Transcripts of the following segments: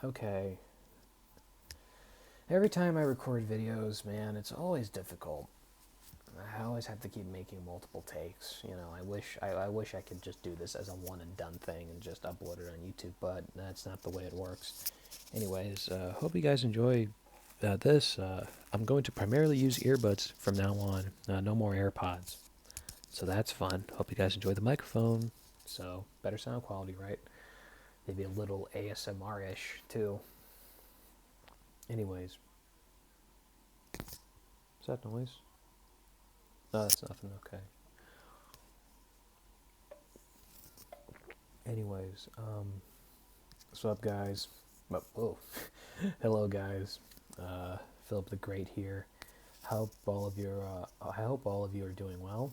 Okay. Every time I record videos, man, it's always difficult. I always have to keep making multiple takes. I wish I could just do this as a one and done thing and just upload it on YouTube, but that's not the way it works. Anyways, hope you guys enjoy this. I'm going to primarily use earbuds from now on. No more AirPods. So that's fun. Hope you guys enjoy the microphone. So better sound quality, right? Maybe a little ASMR-ish too. Anyways, is that noise? No, that's nothing. Okay. Anyways, what's up, guys? Oh, hello, guys. Philip the Great here. I hope all of you are doing well.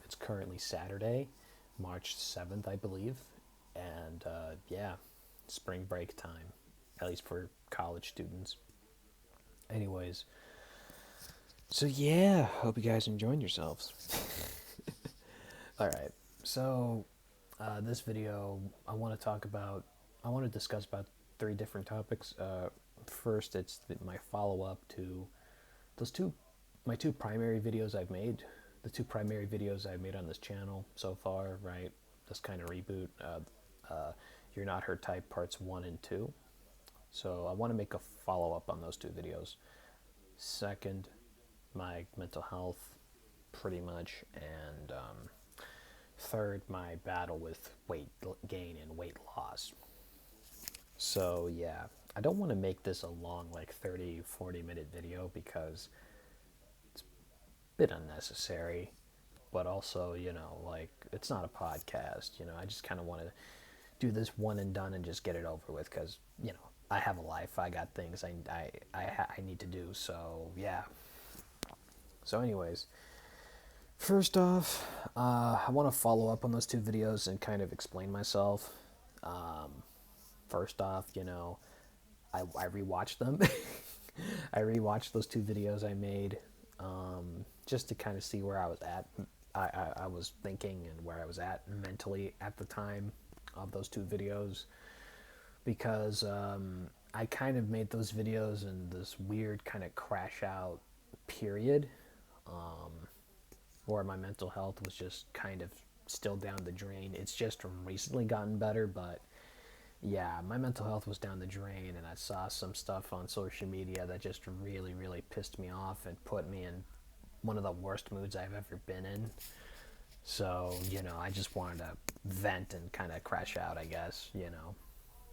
It's currently Saturday, March 7th, I believe, and yeah, spring break time, at least for college students. Anyways, so yeah, hope you guys enjoying yourselves. All right, so this video, I want to discuss about three different topics. First, it's my follow up to those two, my two primary videos I've made, the two primary videos I've made on this channel so far, right? This kind of reboot, You're Not Her Type Parts 1 and 2. So I want to make a follow up on those two videos. Second, my mental health, pretty much, and third, my battle with weight gain and weight loss. So yeah, I don't want to make this a long, like 30-40 minute video because it's a bit unnecessary, but also, like, it's not a podcast. I just kind of want to do this one and done and just get it over with because, I have a life. I got things I need to do. So yeah. So anyways, first off, I want to follow up on those two videos and kind of explain myself. Um, First off, I rewatched them. I rewatched those two videos I made, just to kind of see where I was at. I was thinking and where I was at mentally at the time of those two videos because I kind of made those videos in this weird kind of crash out period, um, where my mental health was just kind of still down the drain. It's just recently gotten better, but yeah, my mental health was down the drain, and I saw some stuff on social media that just really, really pissed me off and put me in one of the worst moods I've ever been in. So, I just wanted to vent and kind of crash out, I guess.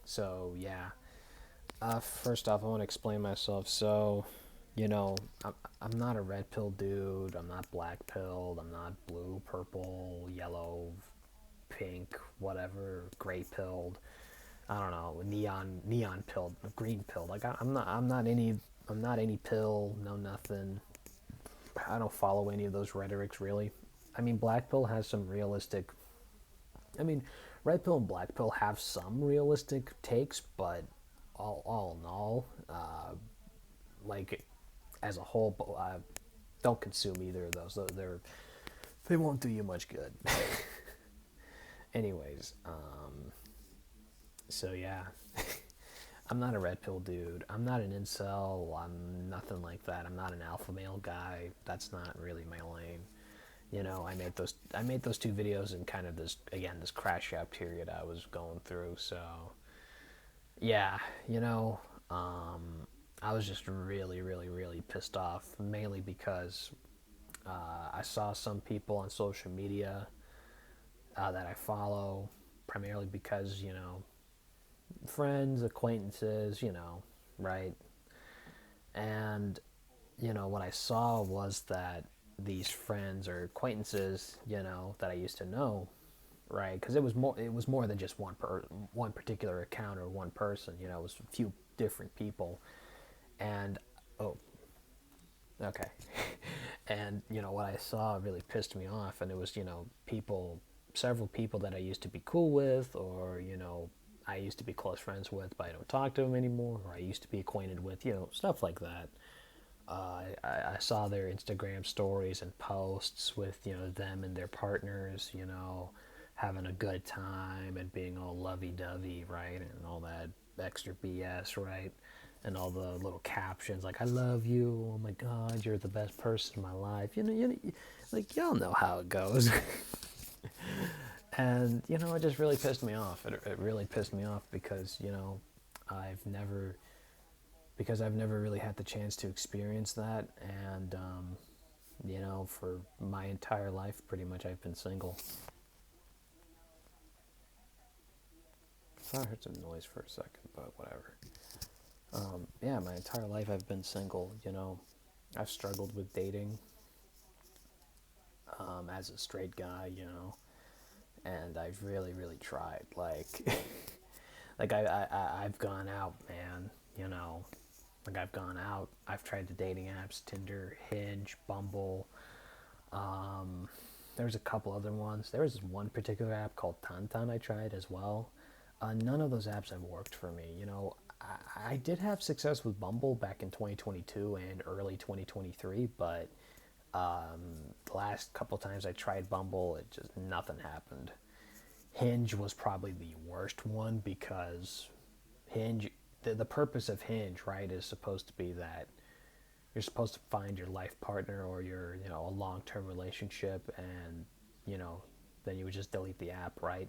So, yeah. First off, I want to explain myself. So, you know, I'm not a red pill dude. I'm not black pilled. I'm not blue, purple, yellow, pink, whatever, gray pilled. I don't know, neon pilled, green pilled. Like I'm not any pill, no nothing. I don't follow any of those rhetorics really. I mean, black pill has some realistic. I mean, red pill and black pill have some realistic takes, but all in all, like as a whole, don't consume either of those. They won't do you much good. Anyways, so yeah, I'm not a red pill dude. I'm not an incel. I'm nothing like that. I'm not an alpha male guy. That's not really my lane. I made those two videos in kind of this crash out period I was going through. So yeah, I was just really, really, really pissed off, mainly because I saw some people on social media that I follow, primarily because friends, acquaintances, right? And what I saw was that these friends or acquaintances, that I used to know, right? Because it was more than just one particular account or one person. It was a few different people, and oh, okay, and what I saw really pissed me off, and it was several people that I used to be cool with, or I used to be close friends with, but I don't talk to them anymore, or I used to be acquainted with, stuff like that. I saw their Instagram stories and posts with them and their partners, having a good time and being all lovey-dovey, right? And all that extra BS, right? And all the little captions like "I love you," "Oh my God, you're the best person in my life." Like y'all know how it goes. And it just really pissed me off. It really pissed me off because I've never I've never really had the chance to experience that, and for my entire life, pretty much I've been single. I heard some noise for a second, but whatever. Yeah, my entire life I've been single. I've struggled with dating as a straight guy, and I've really, really tried. Like, like I've gone out, man. Like I've gone out. I've tried the dating apps: Tinder, Hinge, Bumble. There's a couple other ones. There was one particular app called Tantan I tried as well. None of those apps have worked for me. I did have success with Bumble back in 2022 and early 2023, but the last couple times I tried Bumble, it just nothing happened. Hinge was probably the worst one because Hinge, the purpose of Hinge, right, is supposed to be that you're supposed to find your life partner or your, a long-term relationship, and, then you would just delete the app, right?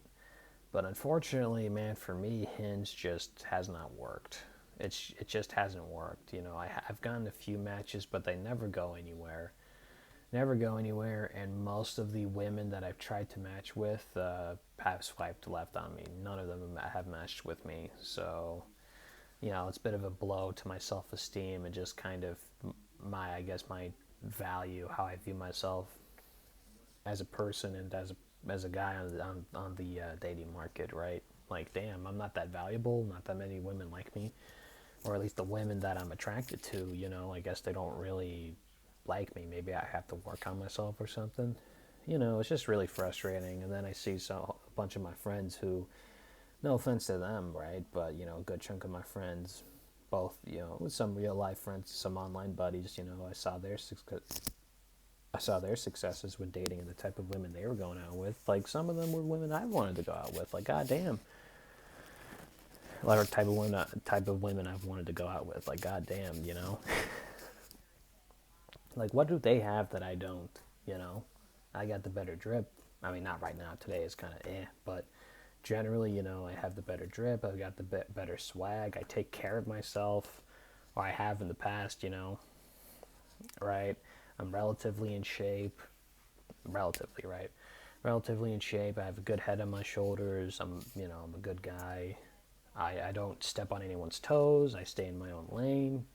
But unfortunately, man, for me, Hinge just has not worked. It just hasn't worked. I've gotten a few matches, but they never go anywhere. Never go anywhere, and most of the women that I've tried to match with have swiped left on me. None of them have matched with me. So, it's a bit of a blow to my self-esteem and just kind of I guess, my value, how I view myself as a person and as a guy on the dating market, right? Like, damn, I'm not that valuable. Not that many women like me, or at least the women that I'm attracted to. I guess they don't really like me. Maybe I have to work on myself or something. It's just really frustrating. And then I see a bunch of my friends who, no offense to them, right? But a good chunk of my friends, both with some real life friends, some online buddies, I saw their successes with dating and the type of women they were going out with. Like, some of them were women I wanted to go out with. Like, goddamn. Like, type of women I've wanted to go out with. Like, goddamn. Like, what do they have that I don't? I got the better drip. I mean, not right now. Today is kind of but generally, I have the better drip. I've got the better swag. I take care of myself, or I have in the past. Right? I'm relatively in shape. Relatively, right? Relatively in shape. I have a good head on my shoulders. I'm a good guy. I don't step on anyone's toes. I stay in my own lane.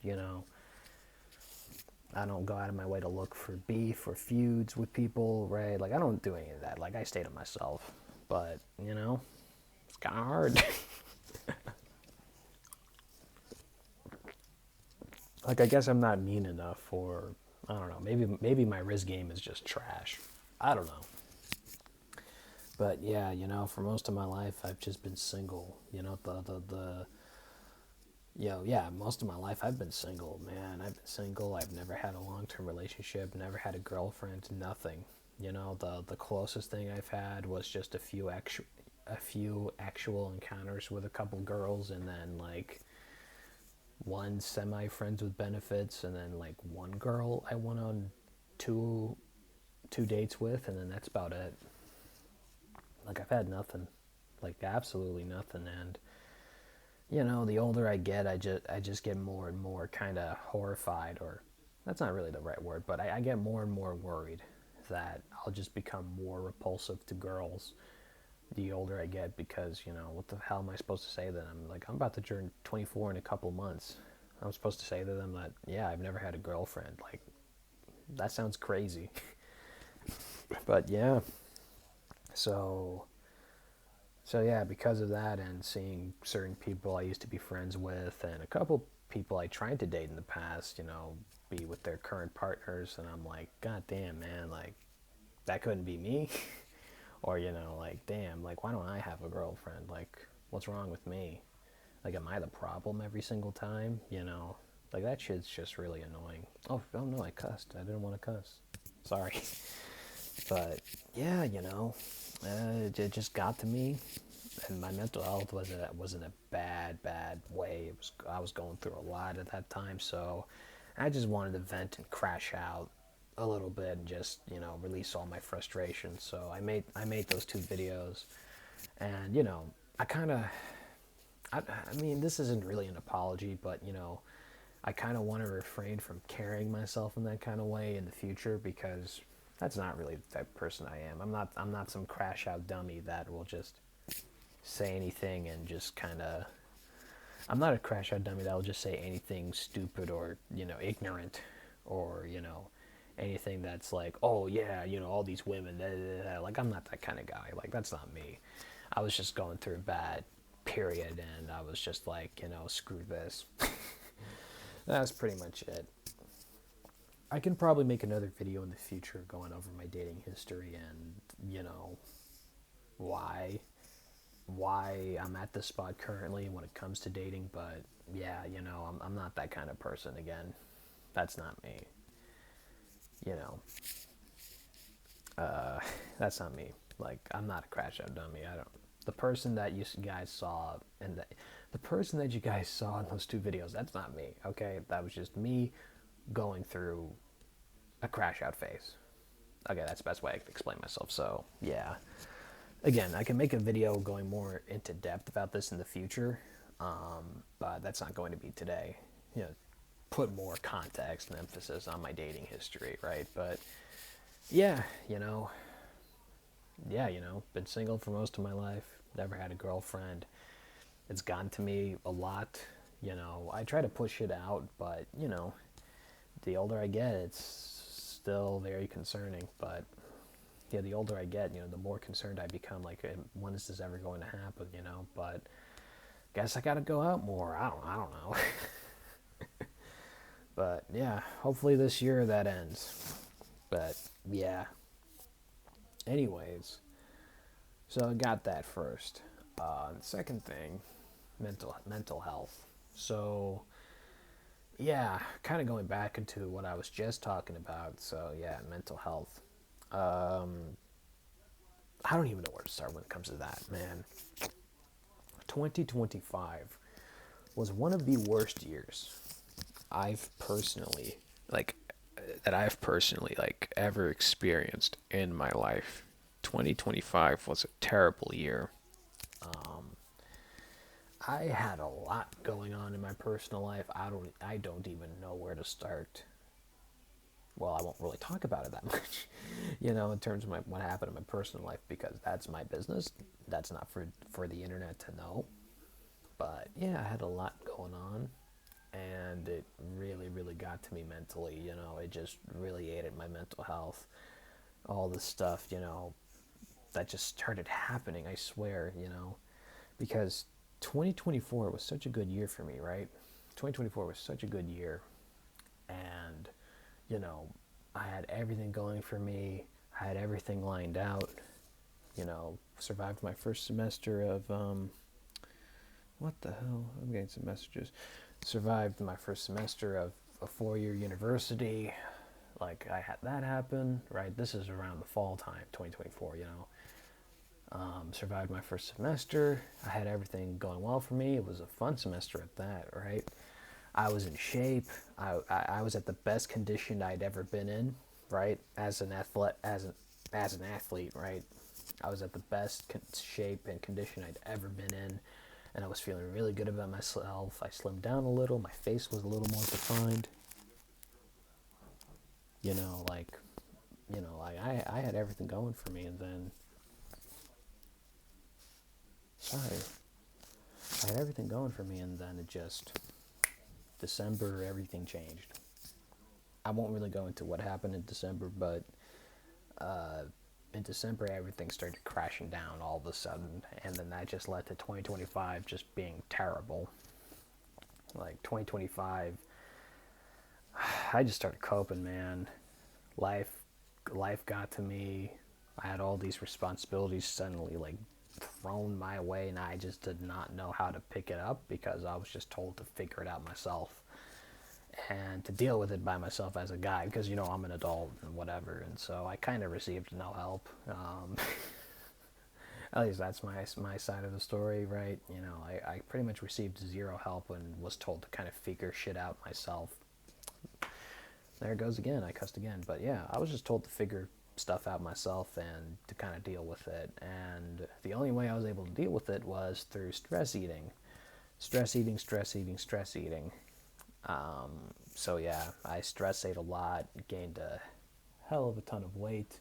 I don't go out of my way to look for beef or feuds with people, right? Like, I don't do any of that. Like, I stay to myself. But, it's kind of hard. Like, I guess I'm not mean enough, or I don't know. Maybe my wrist game is just trash. I don't know. But yeah, for most of my life, I've just been single. Yeah, most of my life I've been single, man. I've been single. I've never had a long-term relationship, never had a girlfriend, nothing. The closest thing I've had was just a few actual encounters with a couple girls, and then like one semi friends with benefits, and then like one girl I went on two two dates with, and then that's about it. Like, I've had nothing, like absolutely nothing. And the older I get, I just get more and more kind of horrified, or that's not really the right word, but I get more and more worried that I'll just become more repulsive to girls the older I get, because what the hell am I supposed to say to them? Like, I'm about to turn 24 in a couple months. I'm supposed to say to them that, yeah, I've never had a girlfriend. Like, that sounds crazy. But yeah, so yeah, because of that, and seeing certain people I used to be friends with, and a couple people I tried to date in the past, be with their current partners, and I'm like, God damn, man, like, that couldn't be me. Or, like, damn, like, why don't I have a girlfriend? Like, what's wrong with me? Like, am I the problem every single time? Like, that shit's just really annoying. Oh no, I cussed. I didn't want to cuss. Sorry. But, yeah, It just got to me, and my mental health was in a bad way. I was going through a lot at that time, so I just wanted to vent and crash out a little bit and just release all my frustration. So I made those two videos, and I kind of I mean, this isn't really an apology, but I kind of want to refrain from carrying myself in that kind of way in the future, because that's not really the type of person I am. I'm not some crash out dummy that will just say anything and just kind of. I'm not a crash out dummy that will just say anything stupid or ignorant, or anything that's like, oh yeah, all these women. Da, da, da. Like, I'm not that kind of guy. Like, that's not me. I was just going through a bad period, and I was just like, screw this. That's pretty much it. I can probably make another video in the future going over my dating history and why why I'm at this spot currently when it comes to dating. But yeah, I'm not that kind of person again. That's not me. You know, that's not me. Like, I'm not a crash out dummy. I don't. The person that you guys saw and the person that you guys saw in those two videos, that's not me. Okay, that was just me going through a crash out phase. Okay, that's the best way I can explain myself. So yeah, again, I can make a video going more into depth about this in the future, but that's not going to be today. Put more context and emphasis on my dating history, right? But yeah, been single for most of my life. Never had a girlfriend. It's gotten to me a lot. I try to push it out, but the older I get, it's still very concerning. But yeah, the older I get, the more concerned I become. Like, when is this ever going to happen? But guess I got to go out more. I don't know. But yeah, hopefully this year that ends. But yeah. Anyways, so I got that first. The second thing, mental health. So yeah, kind of going back into what I was just talking about. So yeah, mental health. Um, I don't even know where to start when it comes to that, man. 2025 was one of the worst years I've personally like I've personally like ever experienced in my life. 2025 was a terrible year. Um, I had a lot going on in my personal life. I don't even know where to start. Well, I won't really talk about it that much, in terms of what happened in my personal life, because that's my business. That's not for the internet to know. But yeah, I had a lot going on, and it really, really got to me mentally. It just really ate at my mental health. All this stuff, that just started happening. I swear, because 2024 was such a good year for me, right? 2024 was such a good year, and you know, I had everything going for me. I had everything lined out. Survived my first semester of what the hell? I'm getting some messages. Survived my first semester of a 4-year university. Like, I had that happen, right? This is around the fall time, 2024. Survived my first semester. I had everything going well for me. It was a fun semester at that, right? I was in shape. I was at the best condition I'd ever been in, right? As an athlete, right? I was at the best shape and condition I'd ever been in, and I was feeling really good about myself. I slimmed down a little. My face was a little more defined. You know, like, I had everything going for me, and then, sorry, I had everything going for me, and then it just, December, everything changed. I won't really go into what happened in December, but in December, everything started crashing down all of a sudden, and then that just led to 2025 just being terrible. Like, 2025, I just started coping, man. Life, life got to me. I had all these responsibilities suddenly like thrown my way, and I just did not know how to pick it up because I was just told to figure it out myself and to deal with it by myself as a guy, because I'm an adult and whatever, and so I kind of received no help. At least that's my side of the story, right? You know, I pretty much received zero help and was told to kind of figure shit out myself. There it goes again. I cussed again. But yeah, I was just told to figure stuff out myself and to kind of deal with it. And the only way I was able to deal with it was through stress eating. Stress eating, stress eating, stress eating. So yeah, I stress ate a lot, gained a hell of a ton of weight,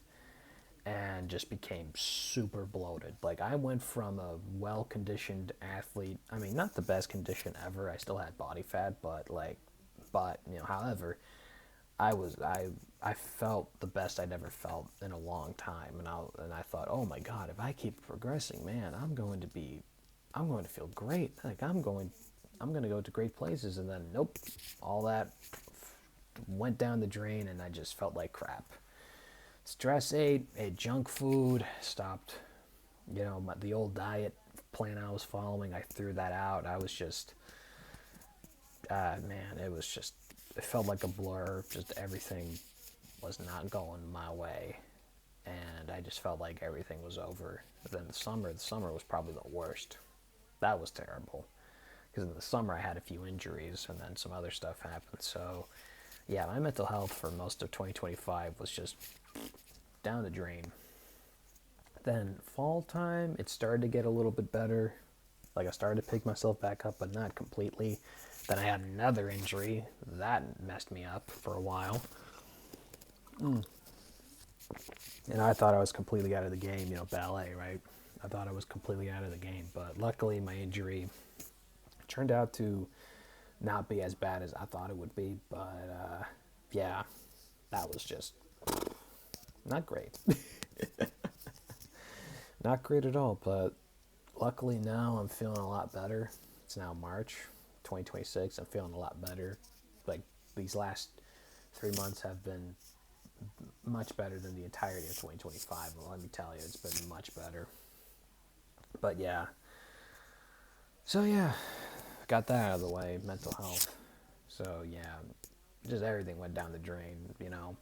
and just became super bloated. Like I went from a well-conditioned athlete. I mean, not the best condition ever. I still had body fat, but you know, however, I felt the best I'd ever felt in a long time, and I thought, oh my God, if I keep progressing, man, I'm going to feel great. Like I'm going to go to great places, and then nope, all that went down the drain, and I just felt like crap. Stress ate junk food, stopped, you know, the old diet plan I was following. I threw that out. I was just, man, it felt like a blur. Just everything was not going my way, and I just felt like everything was over. Then the summer was probably the worst. That was terrible because in the summer I had a few injuries and then some other stuff happened. So, yeah, my mental health for most of 2025 was just down the drain. Then fall time, it started to get a little bit better. Like I started to pick myself back up, but not completely. Then I had another injury that messed me up for a while, and I thought I was completely out of the game. You know, ballet, right? I thought I was completely out of the game, but luckily my injury turned out to not be as bad as I thought it would be. But yeah, that was just not great. Not great at all, but luckily now I'm feeling a lot better. It's now March 2026. I'm feeling a lot better. Like these last 3 months have been much better than the entirety of 2025. Well, let me tell you, it's been much better. But yeah. So yeah, got that out of the way. Mental health. So yeah, just everything went down the drain, you know.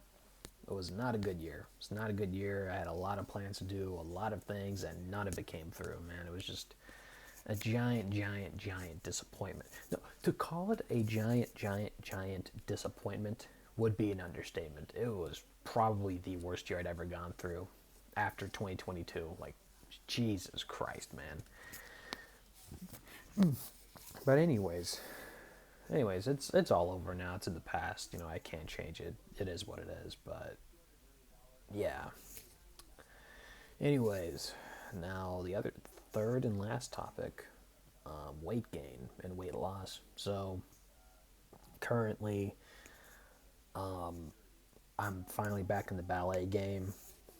It was not a good year. It's not a good year. I had a lot of plans to do, a lot of things, and none of it came through, man. It was just a giant, giant, giant disappointment. No, to call it a giant, giant, giant disappointment would be an understatement. It was probably the worst year I'd ever gone through after 2022. Like, Jesus Christ, man. But anyways, it's all over now. It's in the past. You know, I can't change it. It is what it is. But yeah. Anyways, now the other third and last topic, weight gain and weight loss. So currently, I'm finally back in the ballet game.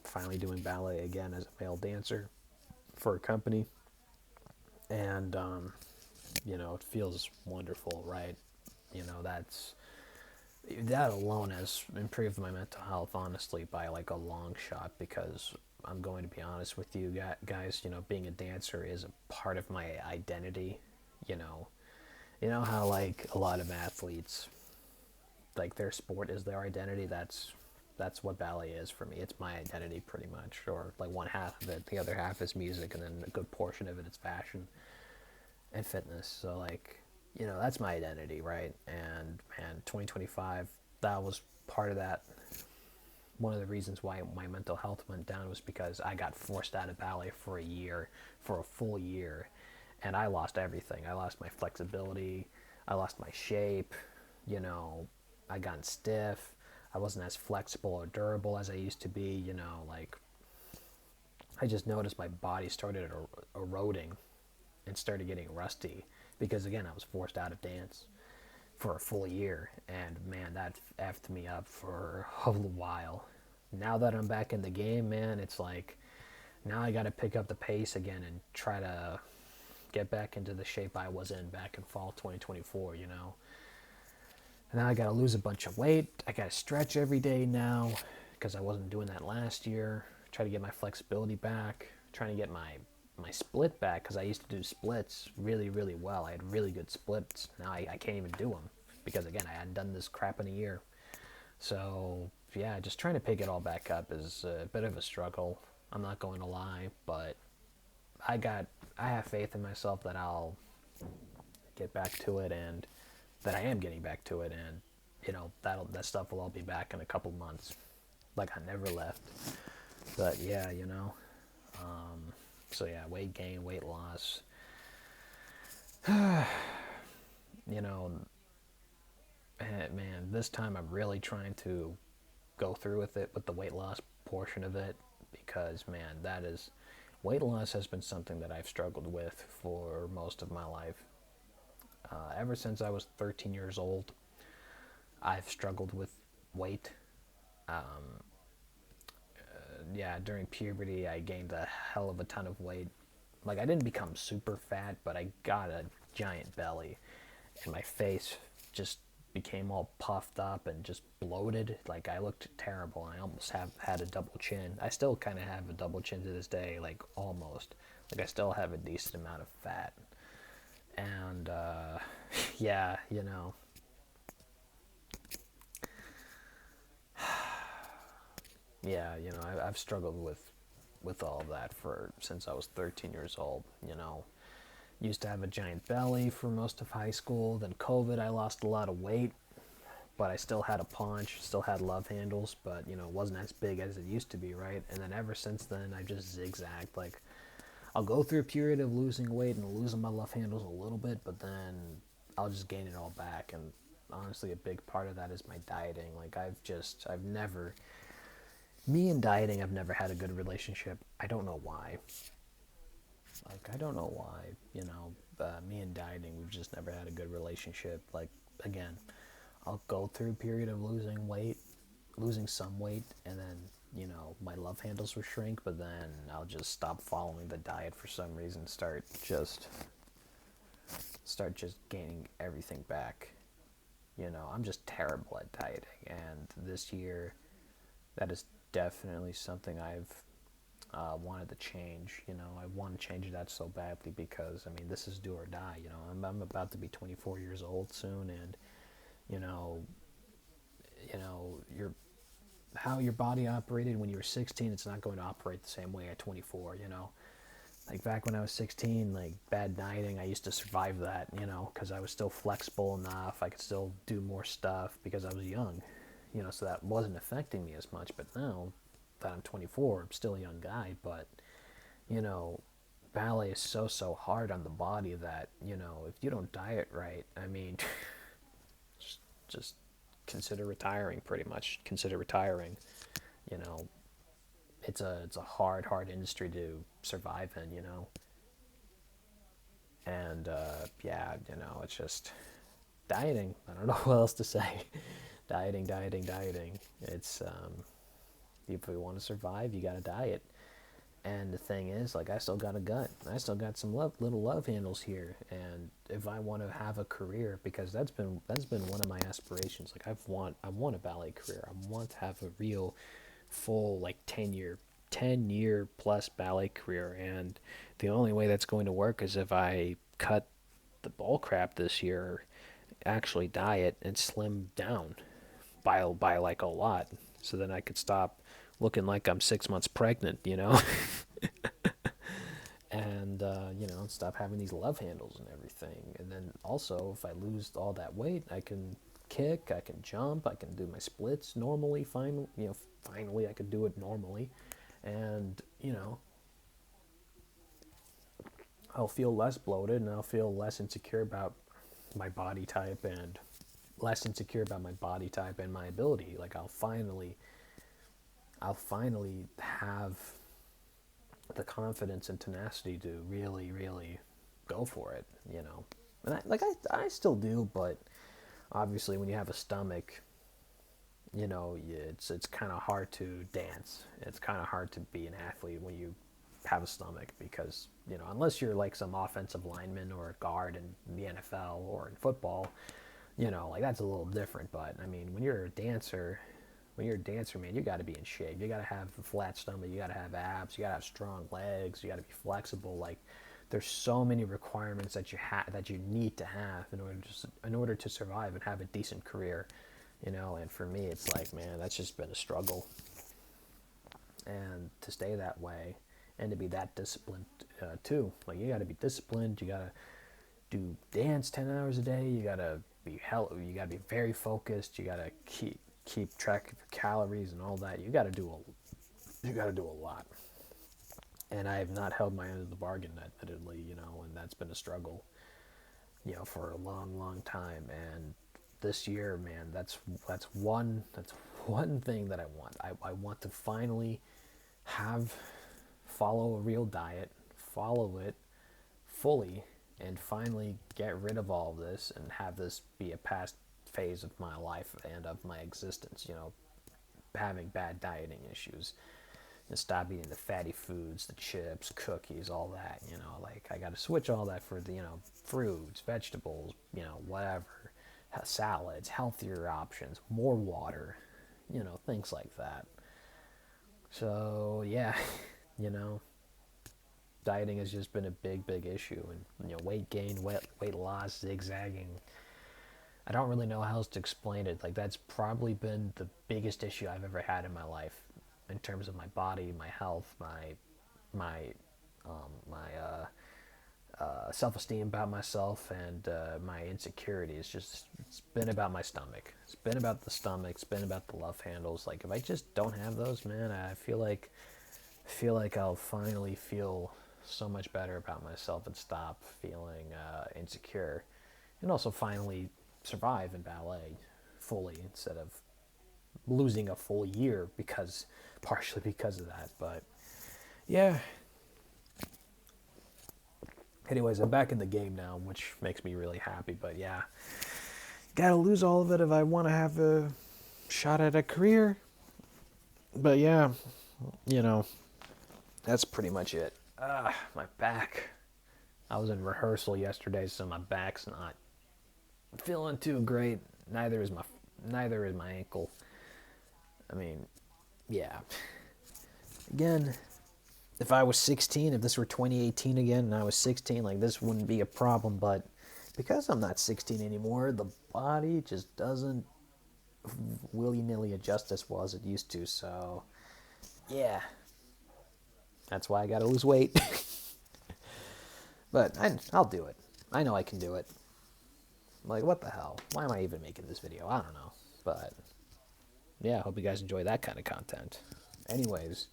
Finally doing ballet again as a male dancer for a company, and you know, it feels wonderful, right? You know, that alone has improved my mental health, honestly, by like a long shot. Because I'm going to be honest with you guys, you know, being a dancer is a part of my identity. You know, you know how like a lot of athletes, like their sport is their identity. That's what ballet is for me. It's my identity pretty much, or like one half of it. The other half is music, and then a good portion of it is fashion and fitness. So like, you know, that's my identity, right? And man, 2025, that was part of that. One of the reasons why my mental health went down was because I got forced out of ballet for a year, for a full year, and I lost everything. I lost my flexibility, I lost my shape, you know, I got stiff. I wasn't as flexible or durable as I used to be, you know, like I just noticed my body started eroding and started getting rusty because again I was forced out of dance for a full year, and man, that effed me up for a while. Now that I'm back in the game, man, it's like now I got to pick up the pace again and try to get back into the shape I was in back in fall 2024, you know. And now I got to lose a bunch of weight. I got to stretch every day now because I wasn't doing that last year. Try to get my flexibility back, trying to get my split back because I used to do splits really, really well. I had really good splits. Now I can't even do them because, again, I hadn't done this crap in a year. So, yeah, just trying to pick it all back up is a bit of a struggle. I'm not going to lie, but I got I have faith in myself that I'll get back to it, and that I am getting back to it, and that stuff will all be back in a couple months, like I never left. But yeah, so yeah, weight gain, weight loss, you know, man, this time I'm really trying to go through with it, with the weight loss portion of it, because man, that is weight loss has been something that I've struggled with for most of my life. Ever since I was 13 years old, I've struggled with weight. Yeah, during puberty, I gained a hell of a ton of weight. Like, I didn't become super fat, but I got a giant belly, and my face just became all puffed up and just bloated. Like, I looked terrible. I almost have had a double chin. I still kind of have a double chin to this day, like almost. Like, I still have a decent amount of fat. And yeah, yeah, I've struggled with all of that for since I was 13 years old. Used to have a giant belly for most of high school. Then COVID, I lost a lot of weight, but I still had a paunch, still had love handles, but it wasn't as big as it used to be, right? And then ever since then, I just zigzagged. Like, I'll go through a period of losing weight and losing my love handles a little bit, but then I'll just gain it all back. And honestly, a big part of that is my dieting. Like, I've never, me and dieting, I've never had a good relationship. I don't know why. Like, I don't know why, me and dieting, we've just never had a good relationship. Like, again, I'll go through a period of losing weight, losing some weight, and then, my love handles will shrink, but then I'll just stop following the diet for some reason, start just gaining everything back. I'm just terrible at dieting, and this year, that is definitely something I've wanted to change. I want to change that so badly because, I mean, this is do or die. I'm about to be 24 years old soon, and you know, your how your body operated when you were 16, it's not going to operate the same way at 24. Like back when I was 16, like bad dieting, I used to survive that. Because I was still flexible enough. I could still do more stuff because I was young. So that wasn't affecting me as much. But now that I'm 24, I'm still a young guy, but you know, ballet is so hard on the body that if you don't diet right, I mean, just consider retiring. Pretty much, consider retiring. You know, it's a hard industry to survive in. And yeah, it's just dieting. I don't know what else to say. Dieting. It's if we want to survive, you got to diet. And the thing is, like, I still got a gut. I still got some little love handles here. And if I want to have a career, because that's been one of my aspirations. Like, I want a ballet career. I want to have a real, full, like, 10-year plus ballet career. And the only way that's going to work is if I cut the bull crap this year, actually diet and slim down by like a lot, so then I could stop looking like I'm 6 months pregnant. And stop having these love handles and everything. And then also, if I lose all that weight, I can kick, I can jump, I can do my splits normally. Finally, I could do it normally, and I'll feel less bloated, and I'll feel less insecure about my body type, and my ability. Like, I'll finally have the confidence and tenacity to really, really go for it. And I still do, but obviously when you have a stomach, it's kind of hard to dance. It's kind of hard to be an athlete when you have a stomach, because unless you're like some offensive lineman or a guard in the NFL or in football, like that's a little different. But I mean, when you're a dancer, man, you got to be in shape. You got to have a flat stomach. You got to have abs. You got to have strong legs. You got to be flexible. Like, there's so many requirements that you need to have in order to survive and have a decent career. And for me, it's like, man, that's just been a struggle. And to stay that way, and to be that disciplined too. Like you got to be disciplined. You got to do dance 10 hours a day. You got to be you got to be very focused. You got to keep track of your calories and all that. You got to do a lot. And I have not held my end of the bargain, admittedly, and that's been a struggle, for a long, long time. And this year, man, that's one thing that I want. I want to finally follow a real diet, follow it fully, and finally get rid of all of this and have this be a past phase of my life and of my existence. Having bad dieting issues, and stop eating the fatty foods, the chips, cookies, all that. Like I got to switch all that for the fruits, vegetables, whatever, salads, healthier options, more water, things like that. So yeah, you know, dieting has just been a big, big issue, and weight gain, weight loss, zigzagging. I don't really know how else to explain it. Like that's probably been the biggest issue I've ever had in my life, in terms of my body, my health, my self-esteem about myself, and my insecurity. It's been about my stomach. It's been about the stomach. It's been about the love handles. Like if I just don't have those, man, I feel like I'll finally feel so much better about myself and stop feeling insecure, and also finally survive in ballet fully instead of losing a full year partially because of that. But yeah. Anyways, I'm back in the game now, which makes me really happy. But yeah, gotta lose all of it if I want to have a shot at a career. But yeah, that's pretty much it. My back. I was in rehearsal yesterday, so my back's not feeling too great. Neither is my ankle. I mean, yeah. Again, if I was 16, if this were 2018 again and I was 16, like this wouldn't be a problem. But because I'm not 16 anymore, the body just doesn't willy-nilly adjust as well as it used to. So yeah, that's why I gotta lose weight. But I'll do it. I know I can do it. Like, what the hell? Why am I even making this video? I don't know. But yeah, I hope you guys enjoy that kind of content. Anyways,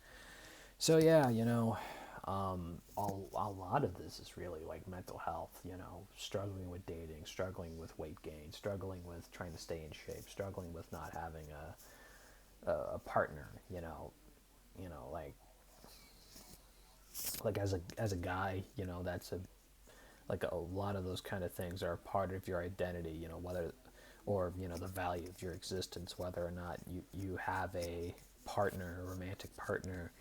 so yeah, a lot of this is really like mental health, struggling with dating, struggling with weight gain, struggling with trying to stay in shape, struggling with not having a partner, like as a guy, that's a lot of those kind of things are part of your identity, whether or the value of your existence, whether or not you have a partner, a romantic partner,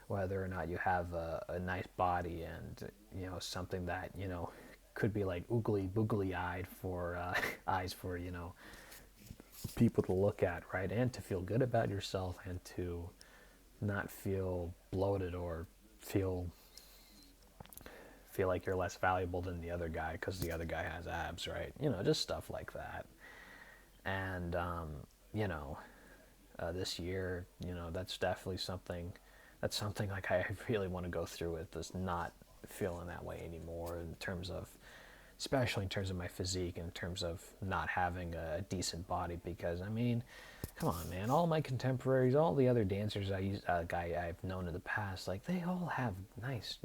whether or not you have a nice body and something that could be like oogly boogly eyed for eyes for people to look at, right? And to feel good about yourself, and to not feel bloated or feel like you're less valuable than the other guy because the other guy has abs, right? Just stuff like that. And this year, that's definitely something. That's something like I really want to go through with, is not feeling that way anymore, in terms of, especially in terms of my physique, in terms of not having a decent body. Because I mean, come on, man, all my contemporaries, all the other dancers I've known in the past, like they all have nice,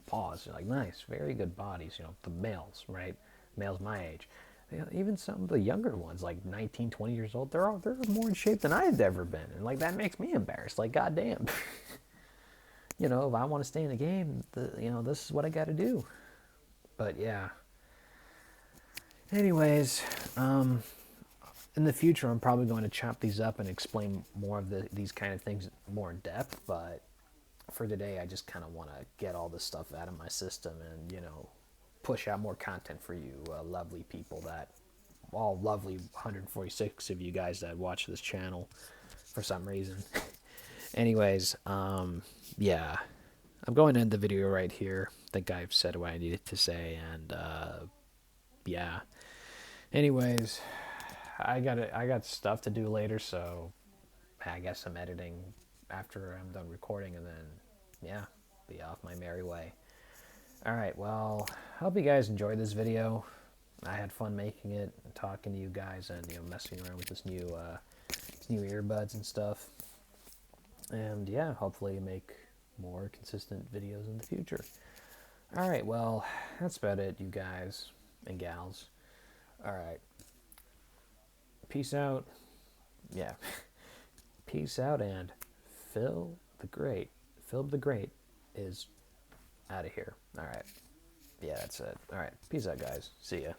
paws, like nice, very good bodies. The males, right? Males my age. Even some of the younger ones, like 19, 20 years old, they're more in shape than I've ever been, and like that makes me embarrassed. Like, goddamn. If I want to stay in the game, this is what I got to do. But yeah. Anyways, in the future, I'm probably going to chop these up and explain more of these kind of things more in depth. But for today, I just kind of want to get all this stuff out of my system and, push out more content for you, lovely people, that all lovely 146 of you guys that watch this channel for some reason. Anyways, yeah, I'm going to end the video right here. I think I've said what I needed to say, and yeah. Anyways, I got stuff to do later, so I guess I'm editing after I'm done recording, and then yeah, be off my merry way. Alright, well, I hope you guys enjoyed this video. I had fun making it, and talking to you guys, and messing around with this new earbuds and stuff. And yeah, hopefully make more consistent videos in the future. Alright, well, that's about it, you guys and gals. Alright, peace out. Yeah, peace out, and Phil the Great. Phil the Great is out of here. Alright, yeah, that's it. Alright, peace out, guys. See ya.